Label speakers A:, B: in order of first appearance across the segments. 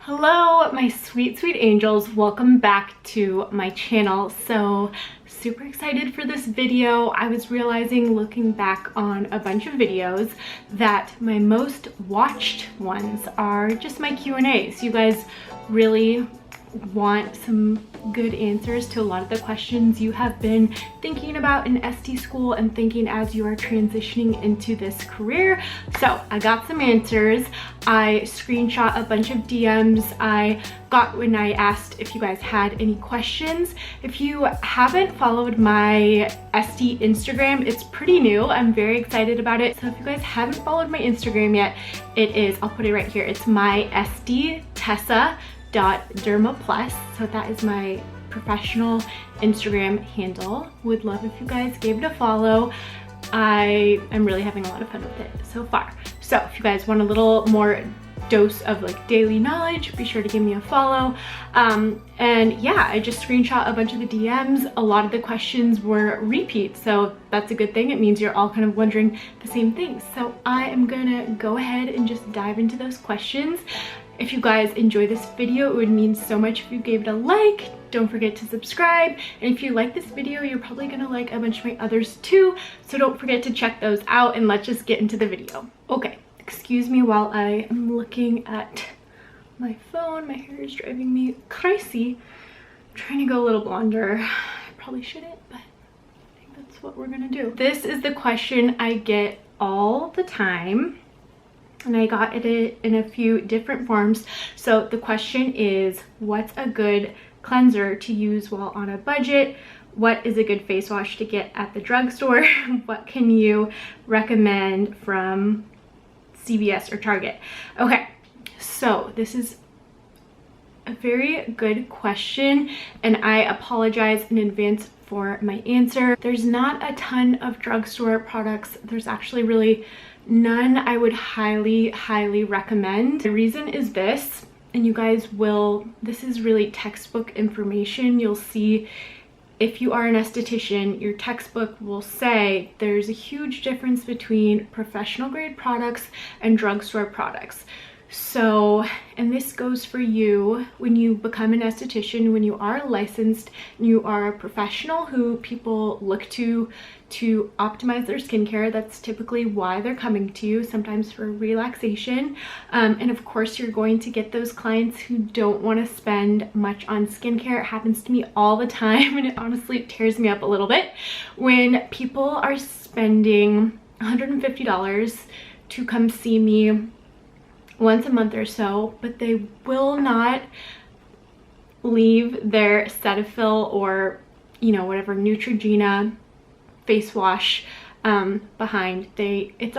A: Hello, my sweet angels. Welcome back to my channel. So super excited for this video. I was realizing, looking back on a bunch of videos, that my most watched ones are just my Q&As. You guys really want some good answers to a lot of the questions you have been thinking about in ST school and thinking as you are transitioning into this career. So I got some answers. I screenshot a bunch of DMs I got when I asked if you guys had any questions. If you haven't followed my ST Instagram, it's pretty new. I'm very excited about it. So if you guys haven't followed my Instagram yet, it is, I'll put it right here. It's my ESTHETICIAN.derma+. So that is my professional Instagram handle. Would love if you guys gave it a follow. I am really having a lot of fun with it so far. So if you guys want a little more dose of like daily knowledge, be sure to give me a follow. And yeah, I just screenshot a bunch of the DMs. A lot of the questions were repeats, so that's a good thing. It means you're all kind of wondering the same things. So I am gonna go ahead and just dive into those questions. If you guys enjoy this video, it would mean so much if you gave it a like. Don't forget to subscribe. And if you like this video, you're probably gonna like a bunch of my others too. So don't forget to check those out, and let's just get into the video. Okay, excuse me while I am looking at my phone. My hair is driving me crazy. I'm trying to go a little blonder. I probably shouldn't, but I think that's what we're gonna do. This is the question I get all the time, and I got it in a few different forms. So the question is, what's a good cleanser to use while on a budget? What is a good face wash to get at the drugstore? What can you recommend from CVS or Target? Okay, so this is a very good question, and I apologize in advance for my answer. There's not a ton of drugstore products. There's actually really none I would highly recommend. The reason is this, and you guys will, this is really textbook information. You'll see if you are an esthetician, your textbook will say there's a huge difference between professional grade products and drugstore products. So, and this goes for you when you become an esthetician, when you are licensed, and you are a professional who people look to optimize their skincare. That's typically why they're coming to you, sometimes for relaxation. And of course, you're going to get those clients who don't want to spend much on skincare. It happens to me all the time, and it honestly tears me up a little bit when people are spending $150 to come see me once a month or so, but they will not leave their Cetaphil or, you know, whatever Neutrogena face wash behind. It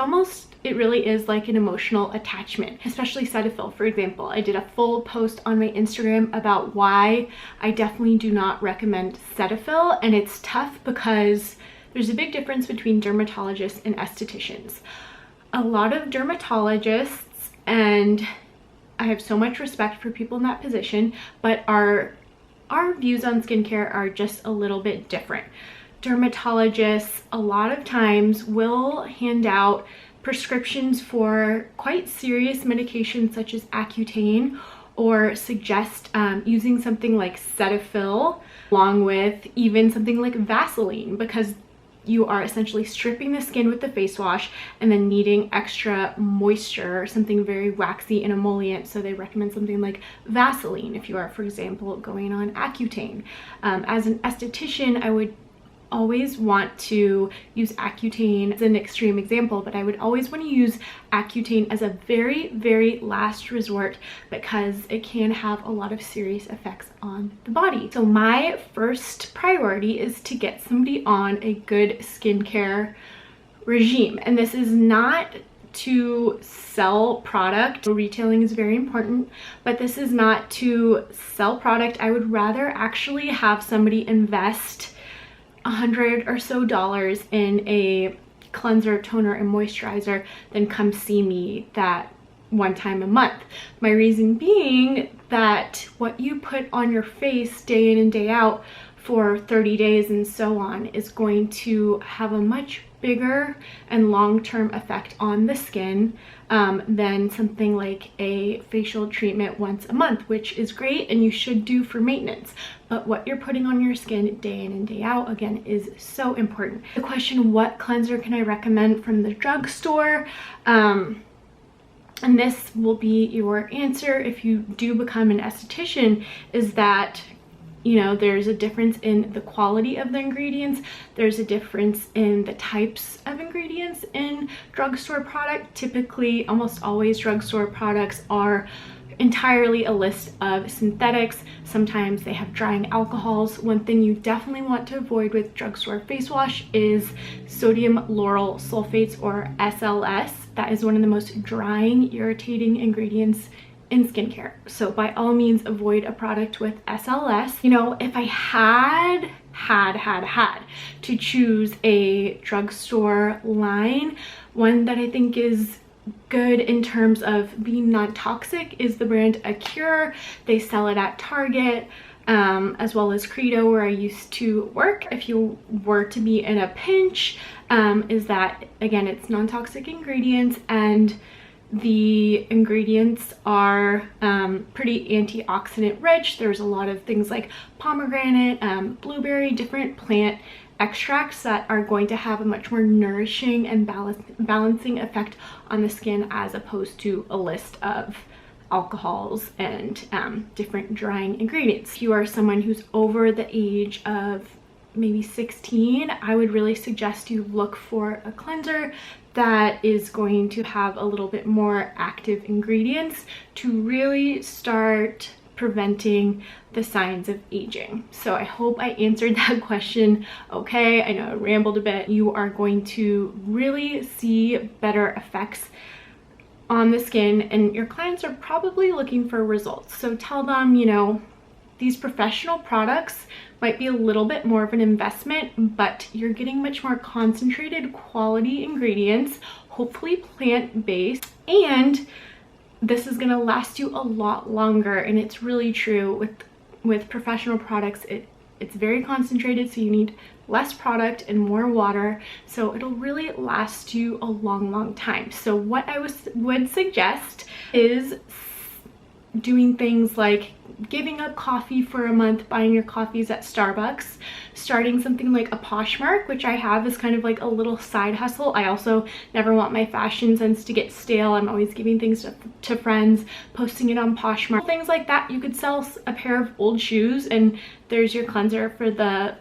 A: really is like an emotional attachment, especially Cetaphil, for example. I did a full post on my Instagram about why I definitely do not recommend Cetaphil, and it's tough because there's a big difference between dermatologists and estheticians. A lot of dermatologists, and I have so much respect for people in that position, but our views on skincare are just a little bit different. Dermatologists a lot of times will hand out prescriptions for quite serious medications such as Accutane, or suggest using something like Cetaphil along with even something like Vaseline, because you are essentially stripping the skin with the face wash and then needing extra moisture, something very waxy and emollient. So they recommend something like Vaseline if you are, for example, going on Accutane. As an esthetician, I would always want to use Accutane as an extreme example, but I would always want to use Accutane as a very last resort, because it can have a lot of serious effects on the body. So my first priority is to get somebody on a good skincare regime, and this is not to sell product. Retailing is very important, but this is not to sell product. I would rather actually have somebody invest $100 or so in a cleanser, toner, and moisturizer than come see me that one time a month. My reason being that what you put on your face day in and day out for 30 days and so on is going to have a much bigger and long-term effect on the skin than something like a facial treatment once a month, which is great and you should do for maintenance. But what you're putting on your skin day in and day out, again, is so important. The question, what cleanser can I recommend from the drugstore? And this will be your answer if you do become an esthetician, is that, you know, there's a difference in the quality of the ingredients. There's a difference in the types of ingredients in drugstore product. Typically, almost always drugstore products are entirely a list of synthetics. Sometimes they have drying alcohols. One thing you definitely want to avoid with drugstore face wash is sodium lauryl sulfates, or SLS. That is one of the most drying, irritating ingredients in skincare. So by all means, avoid a product with SLS. You know, if I had to choose a drugstore line, one that I think is good in terms of being non-toxic is the brand Acure. They sell it at Target, as well as Credo, where I used to work. If you were to be in a pinch, is that, again, it's non-toxic ingredients, and the ingredients are pretty antioxidant rich. There's a lot of things like pomegranate, blueberry, different plant extracts that are going to have a much more nourishing and balancing effect on the skin, as opposed to a list of alcohols and different drying ingredients. If you are someone who's over the age of maybe 16, I would really suggest you look for a cleanser that is going to have a little bit more active ingredients to really start preventing the signs of aging. So I hope I answered that question okay. I know I rambled a bit. You are going to really see better effects on the skin, and your clients are probably looking for results. So tell them, you know, these professional products might be a little bit more of an investment, but you're getting much more concentrated quality ingredients, hopefully plant-based, and this is going to last you a lot longer. And it's really true with professional products. It's very concentrated, so you need less product and more water, so it'll really last you a long time. So what I would suggest is doing things like giving up coffee for a month, buying your coffees at Starbucks, starting something like a Poshmark, which I have as kind of like a little side hustle. I also never want my fashion sense to get stale. I'm always giving things to friends, posting it on Poshmark, things like that. You could sell a pair of old shoes, and there's your cleanser for the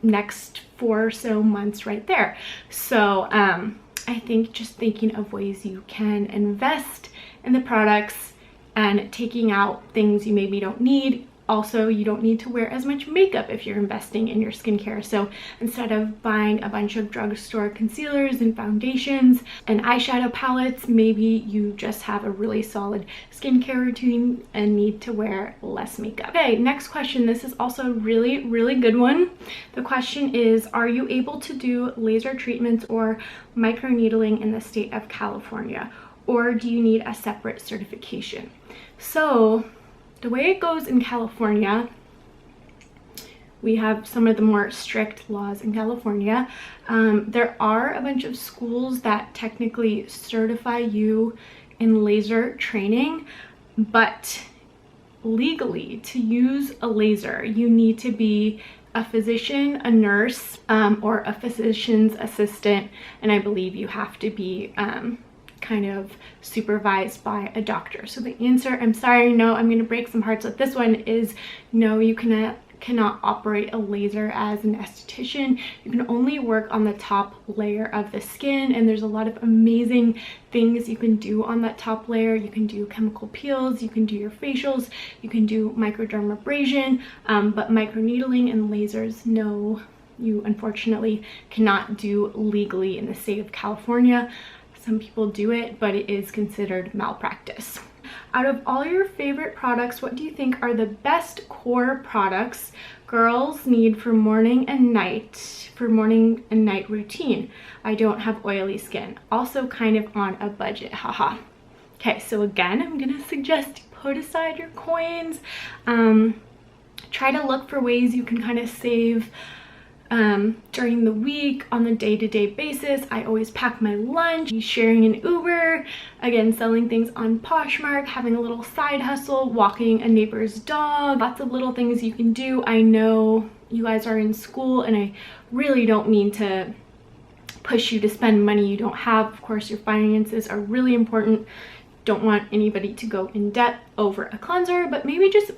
A: next 4 or so months right there. So I think just thinking of ways you can invest in the products and taking out things you maybe don't need. Also, you don't need to wear as much makeup if you're investing in your skincare. So instead of buying a bunch of drugstore concealers and foundations and eyeshadow palettes, maybe you just have a really solid skincare routine and need to wear less makeup. Okay, next question. This is also a really good one. The question is, are you able to do laser treatments or microneedling in the state of California, or do you need a separate certification? So the way it goes in California, we have some of the more strict laws in California. There are a bunch of schools that technically certify you in laser training, but legally, to use a laser, you need to be a physician, a nurse, or a physician's assistant, and I believe you have to be kind of supervised by a doctor. So the answer, I'm sorry, no, I'm going to break some hearts with this one, is no, you cannot operate a laser as an esthetician. You can only work on the top layer of the skin, and there's a lot of amazing things you can do on that top layer. You can do chemical peels, you can do your facials, you can do microdermabrasion, but microneedling and lasers, no, you unfortunately cannot do legally in the state of California. Some people do it, but it is considered malpractice. Out of all your favorite products, what do you think are the best core products girls need for morning and night routine? I don't have oily skin. Also kind of on a budget, haha. Okay, so again, I'm gonna suggest you put aside your coins. try to look for ways you can kind of save during the week on the day-to-day basis. I always pack my lunch, sharing an Uber, again, selling things on Poshmark, having a little side hustle, walking a neighbor's dog, lots of little things you can do. I know you guys are in school and I really don't mean to push you to spend money you don't have. Of course, your finances are really important. Don't want anybody to go in debt over a cleanser, but maybe just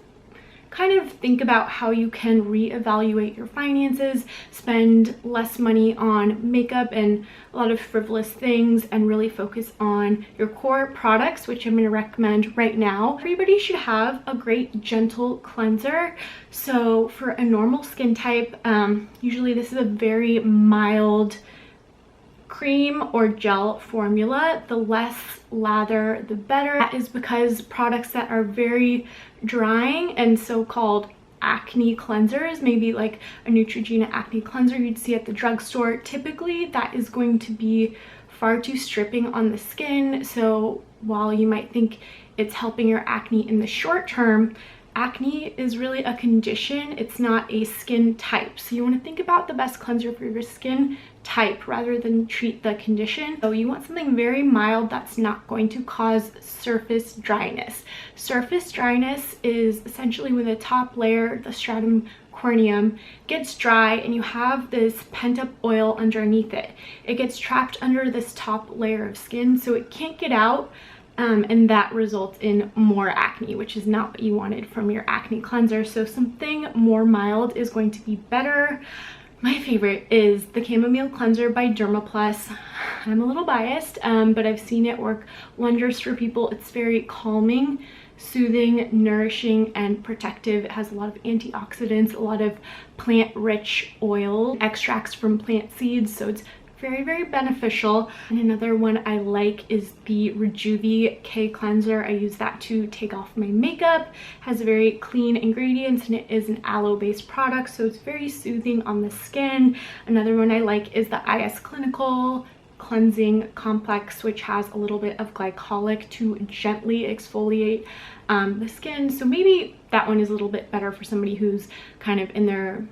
A: kind of think about how you can reevaluate your finances, spend less money on makeup and a lot of frivolous things, and really focus on your core products, which I'm going to recommend right now. Everybody should have a great gentle cleanser. So for a normal skin type, usually this is a very mild cream or gel formula. The less lather, the better. That is because products that are very drying and so-called acne cleansers, maybe like a Neutrogena acne cleanser you'd see at the drugstore, typically that is going to be far too stripping on the skin. So while you might think it's helping your acne in the short term, acne is really a condition. It's not a skin type. So you want to think about the best cleanser for your skin type rather than treat the condition. So you want something very mild that's not going to cause surface dryness. Surface dryness is essentially when the top layer, the stratum corneum, gets dry and you have this pent-up oil underneath it. It gets trapped under this top layer of skin, so it can't get out. And that results in more acne, which is not what you wanted from your acne cleanser. So something more mild is going to be better. My favorite is the Chamomile Cleanser by Dermaplus. I'm a little biased, but I've seen it work wonders for people. It's very calming, soothing, nourishing, and protective. It has a lot of antioxidants, a lot of plant-rich oil, extracts from plant seeds, so it's very, very beneficial. And another one I like is the Rejuvi K Cleanser. I use that to take off my makeup. It has very clean ingredients and it is an aloe-based product, so it's very soothing on the skin. Another one I like is the IS Clinical Cleansing Complex, which has a little bit of glycolic to gently exfoliate the skin. So maybe that one is a little bit better for somebody who's kind of in their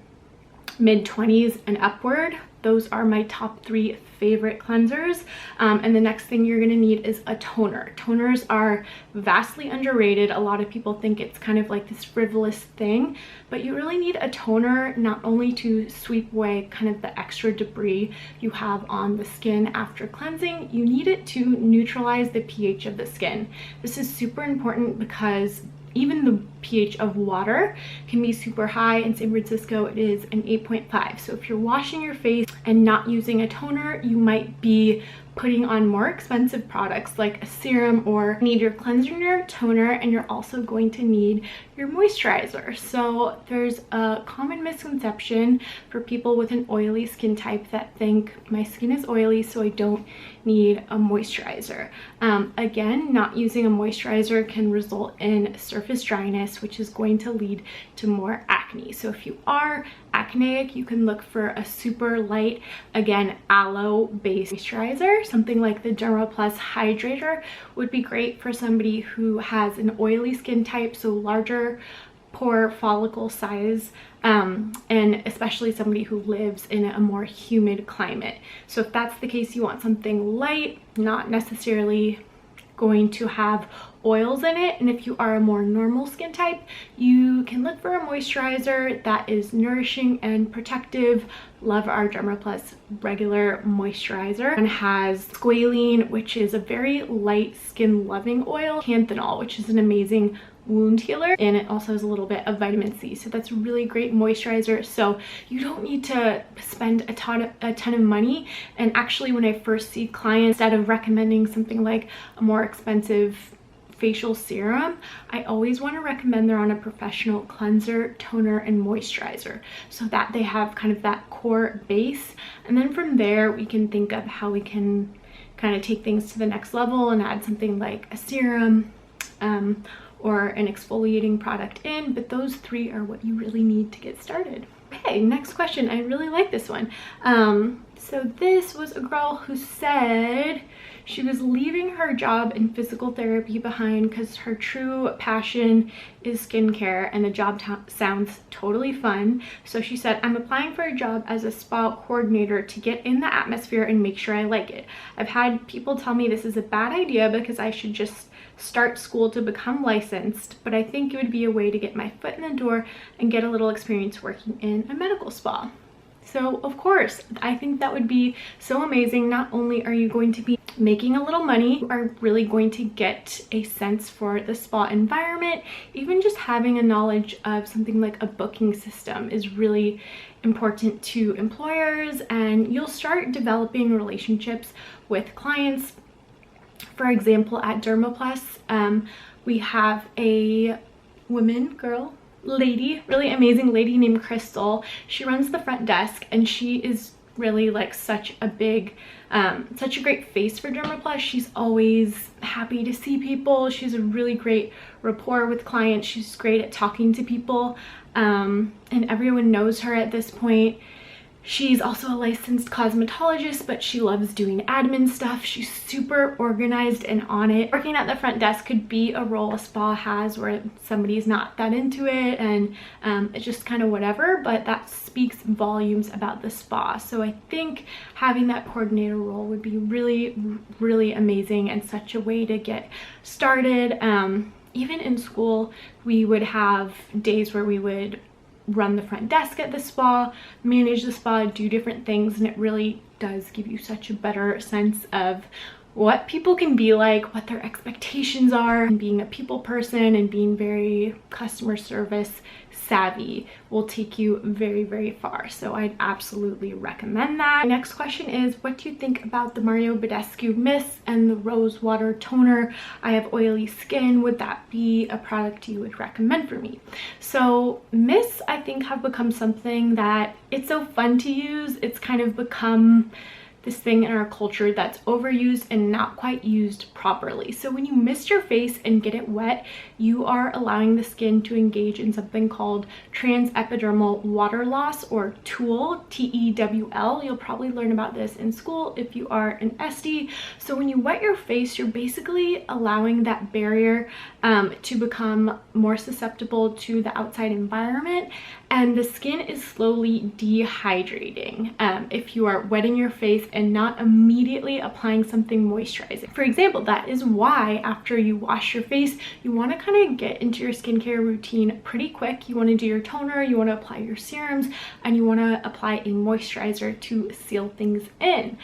A: mid-20s and upward. Those are my top 3 favorite cleansers. And the next thing you're gonna need is a toner. Toners are vastly underrated. A lot of people think it's kind of like this frivolous thing, but you really need a toner not only to sweep away kind of the extra debris you have on the skin after cleansing, you need it to neutralize the pH of the skin. This is super important because even the pH of water can be super high. In San Francisco, it is an 8.5. So if you're washing your face and not using a toner, you might be putting on more expensive products like a serum, or need your cleanser and your toner, and you're also going to need your moisturizer. So there's a common misconception for people with an oily skin type that think my skin is oily, so I don't need a moisturizer. Again, not using a moisturizer can result in surface dryness, which is going to lead to more acne. So if you are acneic, you can look for a super light, again, aloe-based moisturizer. Something like the Dermaplus Hydrator would be great for somebody who has an oily skin type, so larger pore follicle size, and especially somebody who lives in a more humid climate. So if that's the case, you want something light, not necessarily going to have oils in it. And if you are a more normal skin type, you can look for a moisturizer that is nourishing and protective. Love our Dermaplus regular moisturizer, and has squalene, which is a very light skin loving oil, panthenol, which is an amazing wound healer, and it also has a little bit of vitamin C, so that's a really great moisturizer. So you don't need to spend a ton of money. And actually, when I first see clients, instead of recommending something like a more expensive facial serum, I always want to recommend they're on a professional cleanser, toner, and moisturizer, so that they have kind of that core base. And then from there, we can think of how we can kind of take things to the next level and add something like a serum, or an exfoliating product in, but those 3 are what you really need to get started. Okay, next question. I really like this one. So this was a girl who said she was leaving her job in physical therapy behind because her true passion is skincare and the job sounds totally fun. So she said, I'm applying for a job as a spa coordinator to get in the atmosphere and make sure I like it. I've had people tell me this is a bad idea because I should just start school to become licensed, but I think it would be a way to get my foot in the door and get a little experience working in a medical spa. So of course, I think that would be so amazing. Not only are you going to be making a little money, you are really going to get a sense for the spa environment. Even just having a knowledge of something like a booking system is really important to employers, and you'll start developing relationships with clients. For example, at Dermaplus, we have a really amazing lady named Crystal. She runs the front desk, and she is really like such a great face for Dermaplus. She's always happy to see people. She's a really great rapport with clients. She's great at talking to people, and everyone knows her at this point. She's also a licensed cosmetologist, but she loves doing admin stuff. She's super organized and on it. Working at the front desk could be a role a spa has where somebody's not that into it and it's just kind of whatever, but that speaks volumes about the spa. So I think having that coordinator role would be really, really amazing and such a way to get started. Even in school, we would have days where we would run the front desk at the spa, manage the spa, do different things, and it really does give you such a better sense of what people can be like, what their expectations are, and being a people person and being very customer service savvy will take you very, very far. So I'd absolutely recommend that. Next question is, what do you think about the Mario Badescu Mist and the Rose Water Toner? I have oily skin. Would that be a product you would recommend for me? So mists, I think, have become something that it's so fun to use. It's kind of become this thing in our culture that's overused and not quite used properly. So when you mist your face and get it wet, you are allowing the skin to engage in something called transepidermal water loss, or TEWL, T-E-W-L. You'll probably learn about this in school if you are an SD. So when you wet your face, you're basically allowing that barrier to become more susceptible to the outside environment, and the skin is slowly dehydrating if you are wetting your face and not immediately applying something moisturizing. For example, that is why after you wash your face, you want to kind of get into your skincare routine pretty quick. You want to do your toner, you want to apply your serums, and you want to apply a moisturizer to seal things in.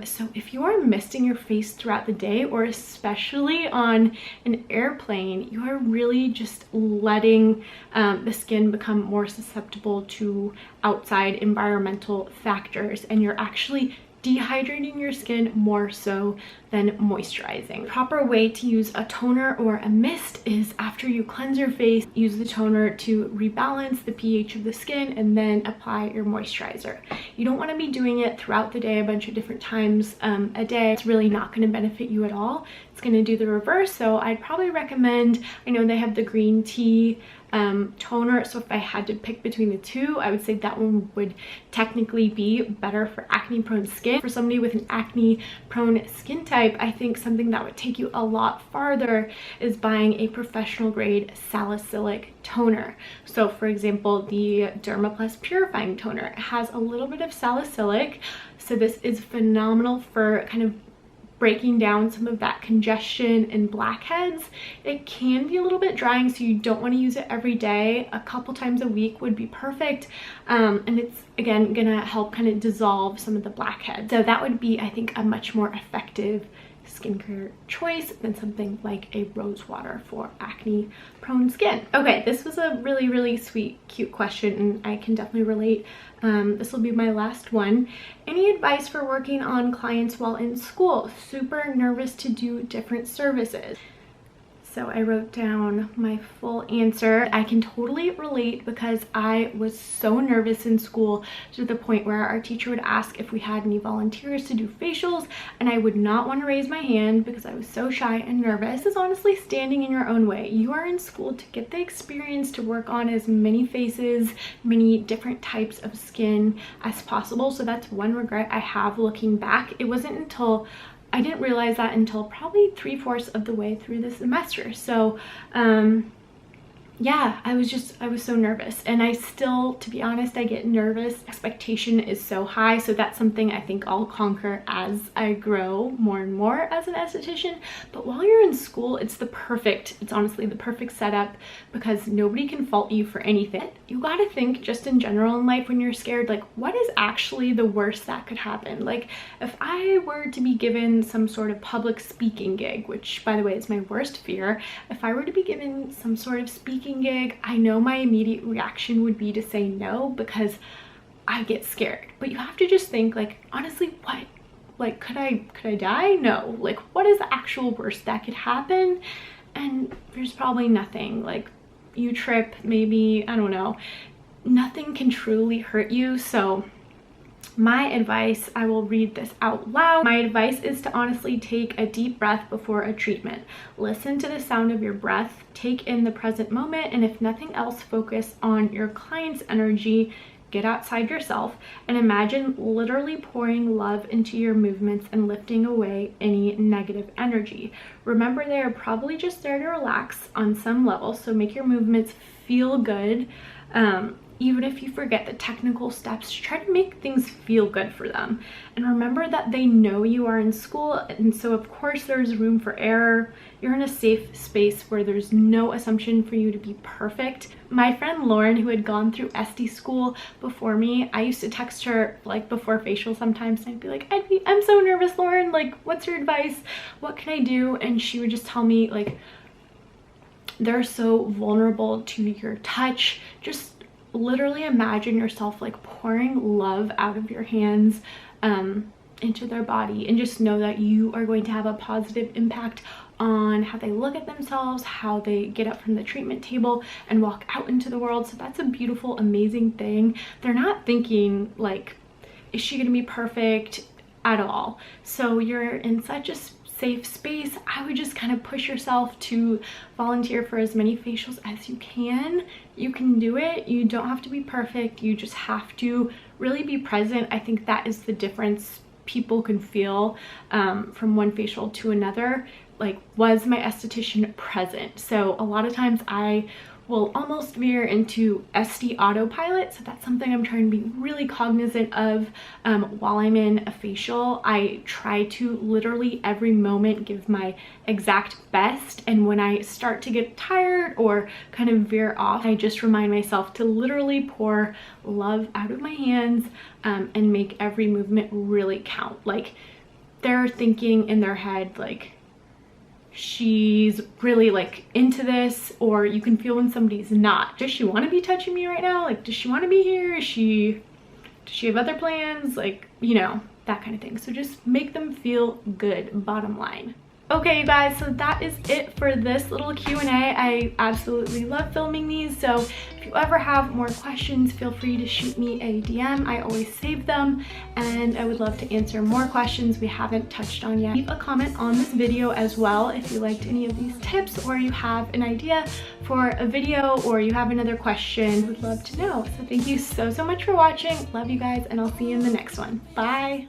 A: So if you are misting your face throughout the day, or especially on an airplane, you are really just letting the skin become more susceptible to outside environmental factors, and you're actually dehydrating your skin more so than moisturizing. Proper way to use a toner or a mist is after you cleanse your face, use the toner to rebalance the pH of the skin, and then apply your moisturizer. You don't want to be doing it throughout the day a bunch of different times a day. It's really not going to benefit you at all. It's going to do the reverse. So I'd probably recommend, I know they have the green tea toner, so if I had to pick between the two, I would say that one would technically be better for acne prone skin. For somebody with an acne prone skin type, I think something that would take you a lot farther is buying a professional grade salicylic toner. So for example, the Dermaplus purifying toner has a little bit of salicylic, so this is phenomenal for kind of breaking down some of that congestion and blackheads. It can be a little bit drying, so you don't want to use it every day. A couple times a week would be perfect, and it's again gonna help kind of dissolve some of the blackheads. So that would be, I think, a much more effective skincare choice than something like a rose water for acne prone skin. Okay, this was a really, really sweet, cute question, and I can definitely relate. This will be my last one. Any advice for working on clients while in school? Super nervous to do different services. So I wrote down my full answer. I can totally relate because I was so nervous in school to the point where our teacher would ask if we had any volunteers to do facials, and I would not want to raise my hand because I was so shy and nervous. This is honestly standing in your own way. You are in school to get the experience to work on as many faces, many different types of skin as possible. So that's one regret I have looking back. It wasn't until I didn't realize that until probably 3/4 of the way through the semester. So yeah, I was so nervous, and I still, to be honest, I get nervous. Expectation is so high, so that's something I think I'll conquer as I grow more and more as an esthetician. But while you're in school, it's honestly the perfect setup because nobody can fault you for anything. You gotta think just in general in life when you're scared, like, what is actually the worst that could happen? Like, if I were to be given some sort of public speaking gig, which by the way is my worst fear, if I were to be given some sort of speaking gig, I know my immediate reaction would be to say no because I get scared. But you have to just think, like, honestly, what? Like, could I die? No. Like, what is the actual worst that could happen? And there's probably nothing. Like, you trip, maybe, I don't know. Nothing can truly hurt you. So my advice, I will read this out loud. My advice is to honestly take a deep breath before a treatment. Listen to the sound of your breath, take in the present moment, and if nothing else, focus on your client's energy. Get outside yourself and imagine literally pouring love into your movements and lifting away any negative energy. Remember, they are probably just there to relax on some level, so make your movements feel good. Even if you forget the technical steps, try to make things feel good for them. And remember that they know you are in school, and so of course there's room for error. You're in a safe space where there's no assumption for you to be perfect. My friend Lauren, who had gone through SD school before me, I used to text her like before facial sometimes, and I'd be like, I'm so nervous, Lauren, like, what's your advice? What can I do? And she would just tell me, like, they're so vulnerable to your touch. Just literally imagine yourself like pouring love out of your hands into their body, and just know that you are going to have a positive impact on how they look at themselves, how they get up from the treatment table and walk out into the world. So that's a beautiful, amazing thing. They're not thinking like, is she gonna be perfect at all? So you're in such a safe space. I would just kind of push yourself to volunteer for as many facials as you can. You can do it. You don't have to be perfect. You just have to really be present. I think that is the difference people can feel from one facial to another. Like, was my esthetician present? So a lot of times I will almost veer into SD autopilot. So that's something I'm trying to be really cognizant of while I'm in a facial. I try to literally every moment give my exact best. And when I start to get tired or kind of veer off, I just remind myself to literally pour love out of my hands and make every movement really count. Like, they're thinking in their head, like, she's really like into this, or you can feel when somebody's not. Does she want to be touching me right now? Like, does she want to be here? Does she have other plans? Like, you know, that kind of thing. So just make them feel good, bottom line. Okay, you guys, so that is it for this little Q&A. I absolutely love filming these, so if you ever have more questions, feel free to shoot me a DM. I always save them, and I would love to answer more questions we haven't touched on yet. Leave a comment on this video as well if you liked any of these tips, or you have an idea for a video, or you have another question. Would love to know. So thank you so much for watching. Love you guys, and I'll see you in the next one. Bye!